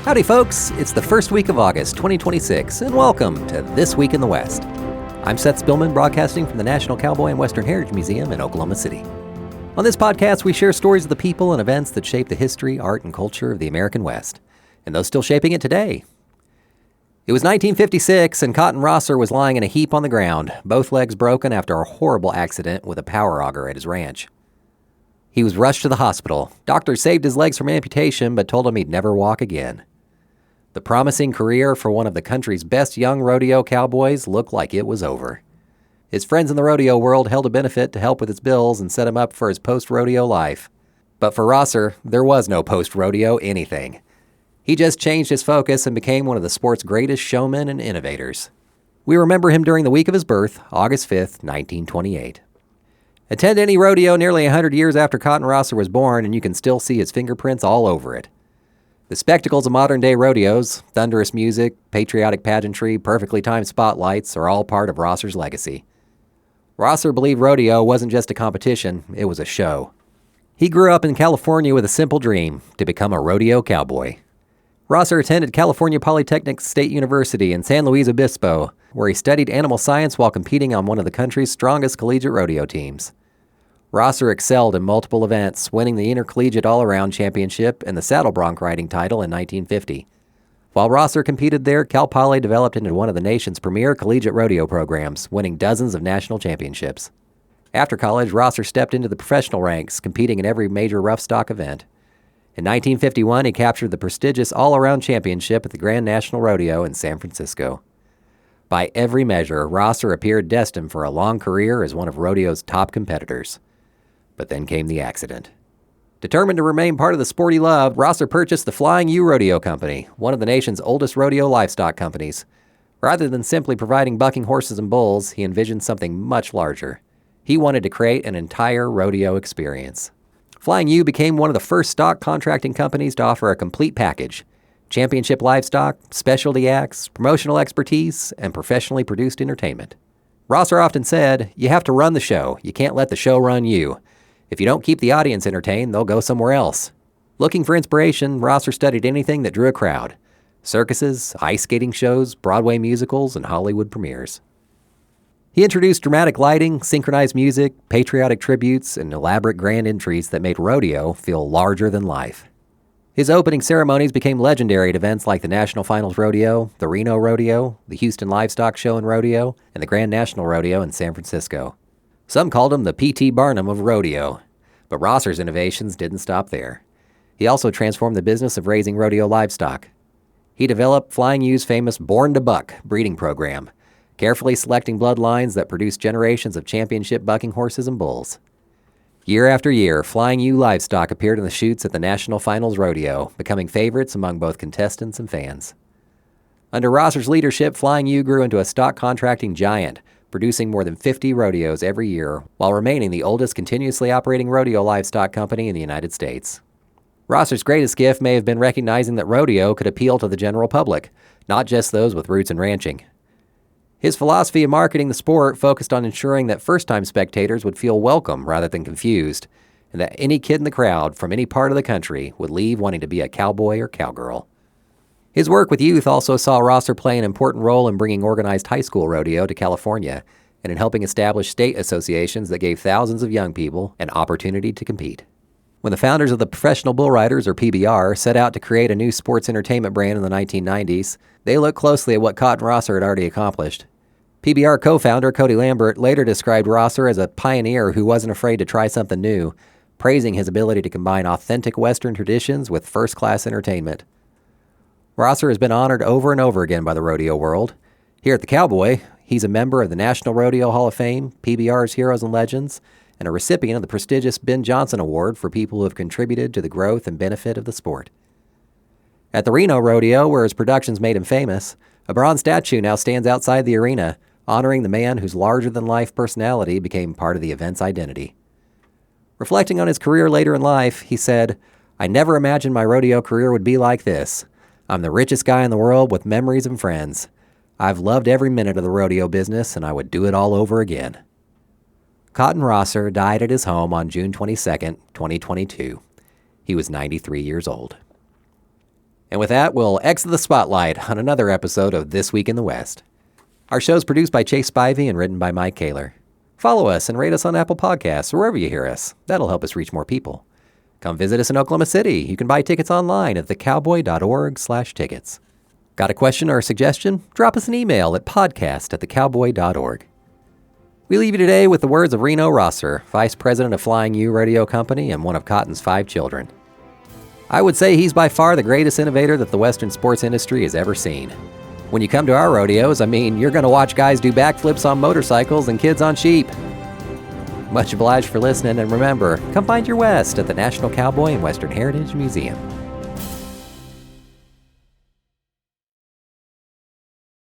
Howdy folks, it's the first week of August 2026, and welcome to This Week in the West. I'm Seth Spillman, broadcasting from the National Cowboy and Western Heritage Museum in Oklahoma City. On this podcast, we share stories of the people and events that shape the history, art, and culture of the American West, and those still shaping it today. It was 1956, and Cotton Rosser was lying in a heap on the ground, both legs broken after a horrible accident with a power auger at his ranch. He was rushed to the hospital. Doctors saved his legs from amputation, but told him he'd never walk again. The promising career for one of the country's best young rodeo cowboys looked like it was over. His friends in the rodeo world held a benefit to help with his bills and set him up for his post-rodeo life. But for Rosser, there was no post-rodeo anything. He just changed his focus and became one of the sport's greatest showmen and innovators. We remember him during the week of his birth, August 5th, 1928. Attend any rodeo nearly 100 years after Cotton Rosser was born, and you can still see his fingerprints all over it. The spectacles of modern-day rodeos, thunderous music, patriotic pageantry, perfectly timed spotlights are all part of Rosser's legacy. Rosser believed rodeo wasn't just a competition, it was a show. He grew up in California with a simple dream, to become a rodeo cowboy. Rosser attended California Polytechnic State University in San Luis Obispo, where he studied animal science while competing on one of the country's strongest collegiate rodeo teams. Rosser excelled in multiple events, winning the Intercollegiate All-Around Championship and the Saddle Bronc riding title in 1950. While Rosser competed there, Cal Poly developed into one of the nation's premier collegiate rodeo programs, winning dozens of national championships. After college, Rosser stepped into the professional ranks, competing in every major rough stock event. In 1951, he captured the prestigious All-Around Championship at the Grand National Rodeo in San Francisco. By every measure, Rosser appeared destined for a long career as one of rodeo's top competitors. But then came the accident. Determined to remain part of the sport he loved, Rosser purchased the Flying U Rodeo Company, one of the nation's oldest rodeo livestock companies. Rather than simply providing bucking horses and bulls, he envisioned something much larger. He wanted to create an entire rodeo experience. Flying U became one of the first stock contracting companies to offer a complete package: championship livestock, specialty acts, promotional expertise, and professionally produced entertainment. Rosser often said, "You have to run the show. You can't let the show run you. If you don't keep the audience entertained, they'll go somewhere else." Looking for inspiration, Rosser studied anything that drew a crowd: circuses, ice skating shows, Broadway musicals, and Hollywood premieres. He introduced dramatic lighting, synchronized music, patriotic tributes, and elaborate grand entries that made rodeo feel larger than life. His opening ceremonies became legendary at events like the National Finals Rodeo, the Reno Rodeo, the Houston Livestock Show and Rodeo, and the Grand National Rodeo in San Francisco. Some called him the P.T. Barnum of rodeo, but Rosser's innovations didn't stop there. He also transformed the business of raising rodeo livestock. He developed Flying U's famous Born to Buck breeding program, carefully selecting bloodlines that produced generations of championship bucking horses and bulls. Year after year, Flying U livestock appeared in the chutes at the National Finals Rodeo, becoming favorites among both contestants and fans. Under Rosser's leadership, Flying U grew into a stock contracting giant, producing more than 50 rodeos every year, while remaining the oldest continuously operating rodeo livestock company in the United States. Rosser's greatest gift may have been recognizing that rodeo could appeal to the general public, not just those with roots in ranching. His philosophy of marketing the sport focused on ensuring that first-time spectators would feel welcome rather than confused, and that any kid in the crowd from any part of the country would leave wanting to be a cowboy or cowgirl. His work with youth also saw Rosser play an important role in bringing organized high school rodeo to California and in helping establish state associations that gave thousands of young people an opportunity to compete. When the founders of the Professional Bull Riders, or PBR, set out to create a new sports entertainment brand in the 1990s, they looked closely at what Cotton Rosser had already accomplished. PBR co-founder Cody Lambert later described Rosser as a pioneer who wasn't afraid to try something new, praising his ability to combine authentic Western traditions with first-class entertainment. Rosser has been honored over and over again by the rodeo world. Here at the Cowboy, he's a member of the National Rodeo Hall of Fame, PBR's Heroes and Legends, and a recipient of the prestigious Ben Johnson Award for people who have contributed to the growth and benefit of the sport. At the Reno Rodeo, where his productions made him famous, a bronze statue now stands outside the arena, honoring the man whose larger-than-life personality became part of the event's identity. Reflecting on his career later in life, he said, "I never imagined my rodeo career would be like this. I'm the richest guy in the world with memories and friends. I've loved every minute of the rodeo business, and I would do it all over again." Cotton Rosser died at his home on June 22, 2022. He was 93 years old. And with that, we'll exit the spotlight on another episode of This Week in the West. Our show is produced by Chase Spivey and written by Mike Kaler. Follow us and rate us on Apple Podcasts or wherever you hear us. That'll help us reach more people. Come visit us in Oklahoma City. You can buy tickets online at thecowboy.org/tickets. Got a question or a suggestion? Drop us an email at podcast@thecowboy.org. We leave you today with the words of Reno Rosser, Vice President of Flying U Rodeo Company and one of Cotton's 5 children. I would say he's by far the greatest innovator that the Western sports industry has ever seen. When you come to our rodeos, you're going to watch guys do backflips on motorcycles and kids on sheep. Much obliged for listening, and remember, come find your West at the National Cowboy and Western Heritage Museum.